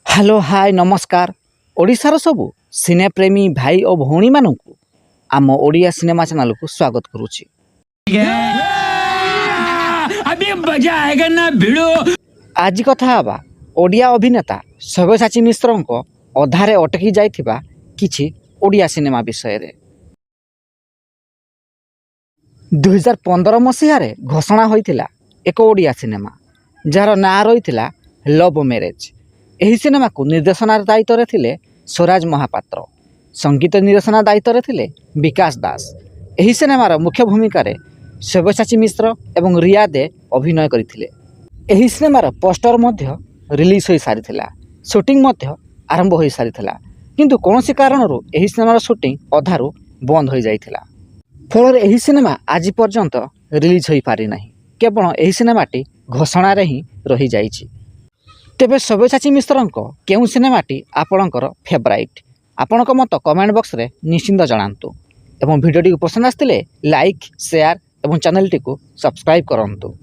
Hello hi नमस्कार। ओडिशार सबु सिनेप्रेमी भाई और भौणी मानू आम ओडिया सिनेमा चैनल को स्वागत करुच्ची। अभी मजा आएगा ना भिड़ो। आज कथा हवा ओडिया अभिनेता सब्यसाची मिश्र अधारे अटकी जाइथिबा किछि ओडिया सिनेमा विषय रे। 2015 मसीह घोषणा होइथिला एक ओडिया सिनेमा जार ना रही लव मैरेज। एही सिनेमा को निर्देशनार दायित्व थिले स्वराज महापात्र, संगीत निर्देशना दायित्व थिले विकास दास। एही सिनेमार मुख्य भूमिका रे सब्यसाची मिश्र एवं रिया दे अभिनय करथिले। एही सिनेमार पोस्टर मध्य रिलीज होई सारिथिला, शूटिंग मध्य आरंभ होई सारिथिला, किंतु कोनोसी कारणरू एही सिनेमार शूटिंग अधारू बंद होई जाइथिला। फल एही सिनेमा आज पर्यंत रिलीज होई पारि नाही, केवल एही सिनेमाटी घोषणा रे ही रही जाइछि। तेबे सब्यसाची मिश्र केउं सिनेमाटी आपणकर फेवराइट आपणक मत कमेंट बॉक्स रे निश्चिंत जणांतु एवं भिडियोटी पसंद आस्तिले लाइक शेयर एवं चैनल टी को सब्सक्राइब करंतु।